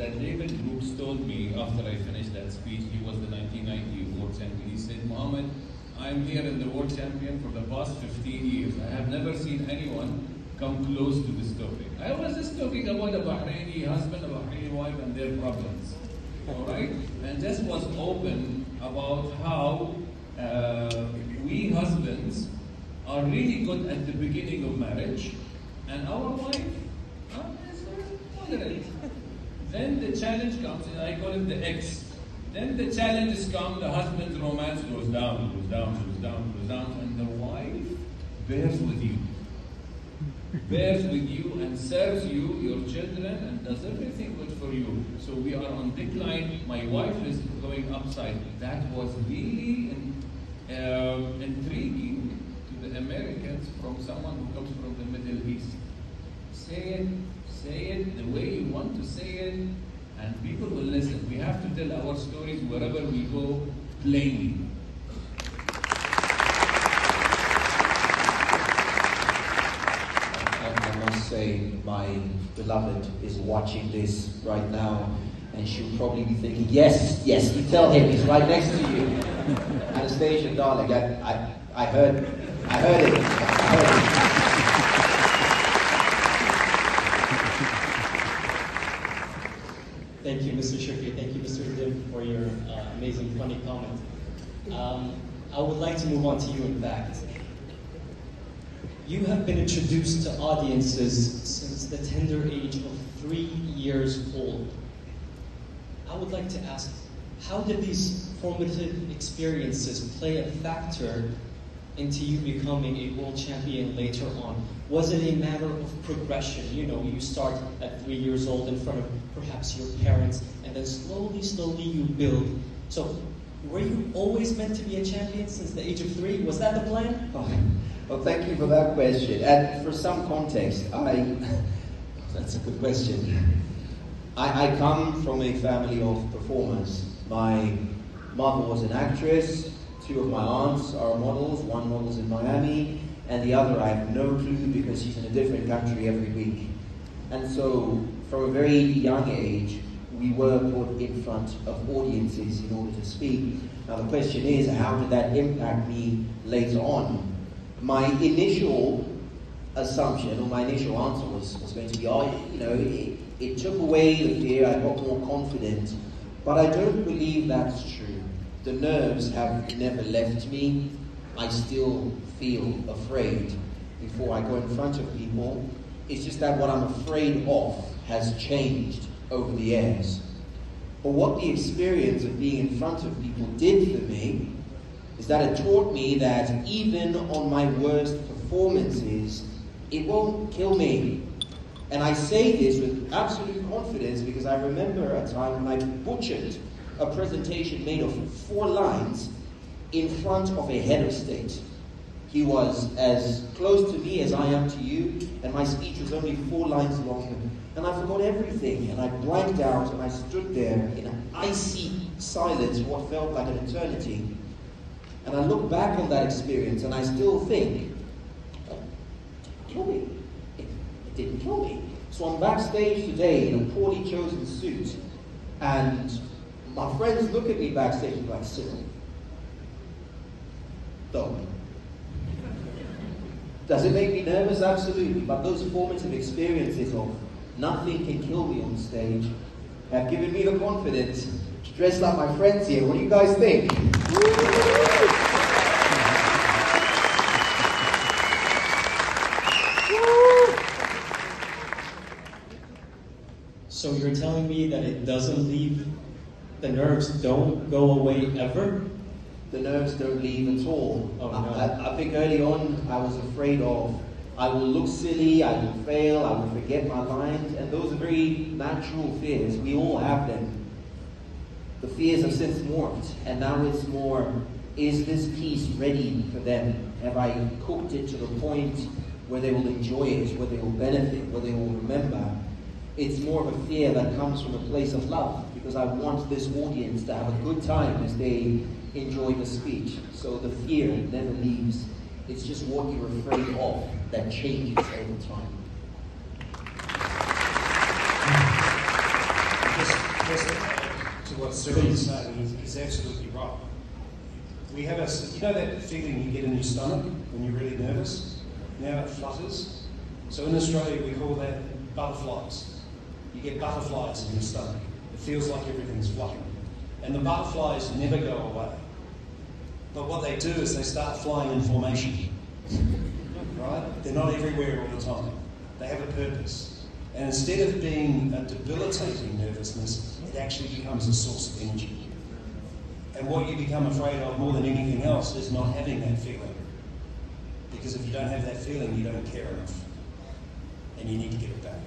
that David Brooks told me after I finished that speech. He was the 1990 world champion. He said, Mohammed, I'm here in the world champion for the past 15 years. I have never seen anyone come close to this topic. I was just talking about a Bahraini husband, a Bahraini wife, and their problems. All right? And just was open about how we husbands are really good at the beginning of marriage, and our wife is very moderate. Then the challenge comes, and I call it the X. Then the challenges come, the husband's romance goes down, and the wife bears with you. Bears with you and serves you, your children, and does everything good for you. So we are on decline. My wife is going upside. That was really intriguing to the Americans from someone who comes from the Middle East. Say it the way you want to say it, and people will listen. We have to tell our stories wherever we go plainly. I must say, my beloved is watching this right now, and she'll probably be thinking, yes, you tell him, he's right next to you. Anastasia, darling, I heard it. Thank you, Mr. Shukri. Thank you, Mr. Dim, for your amazing, funny comment. I would like to move on to you, in fact. You have been introduced to audiences since the tender age of 3 years old. I would like to ask, how did these formative experiences play a factor into you becoming a world champion later on? Was it a matter of progression? You know, you start at 3 years old in front of perhaps your parents, and then slowly you build. So, were you always meant to be a champion since the age of 3? Was that the plan? Well, thank you for that question. And for some context, that's a good question. I come from a family of performers. My mother was an actress, 2 of my aunts are models, one models in Miami, and the other I have no clue because she's in a different country every week. And so, from a very young age, we were put in front of audiences in order to speak. Now the question is, how did that impact me later on? My initial assumption, or my initial answer was going to be, it took away the fear, I got more confident, but I don't believe that's true. The nerves have never left me. I still feel afraid before I go in front of people. It's just that what I'm afraid of has changed over the years. But what the experience of being in front of people did for me is that it taught me that even on my worst performances, it won't kill me. And I say this with absolute confidence because I remember a time when I butchered a presentation made of 4 lines in front of a head of state. He was as close to me as I am to you, and my speech was only 4 lines long. And I forgot everything, and I blanked out, and I stood there in an icy silence for what felt like an eternity. And I look back on that experience, and I still think, it didn't kill me. It didn't kill me. So I'm backstage today in a poorly chosen suit, and my friends look at me backstage and like, Cyril, don't. Does it make me nervous? Absolutely. But those formative experiences of nothing can kill me on stage have given me the confidence to dress like my friends here. What do you guys think? So you're telling me that it doesn't leave, the nerves don't go away ever? The nerves don't leave at all. Oh, no. I think early on I was afraid of, I will look silly, I will fail, I will forget my lines, and those are very natural fears. We all have them. The fears have since morphed, and now it's more, is this piece ready for them? Have I cooked it to the point where they will enjoy it, where they will benefit, where they will remember? It's more of a fear that comes from a place of love, because I want this audience to have a good time as they enjoy the speech. So the fear never leaves. It's just what you're afraid of that changes over time. Just what Cyril is saying. He's absolutely right. We have you know that feeling you get in your stomach when you're really nervous? Now it flutters. So in Australia we call that butterflies. You get butterflies in your stomach. It feels like everything's fluttering. And the butterflies never go away. But what they do is they start flying in formation. Right? They're not everywhere all the time. They have a purpose. And instead of being a debilitating nervousness, it actually becomes a source of energy. And what you become afraid of more than anything else is not having that feeling. Because if you don't have that feeling, you don't care enough. And you need to get it back.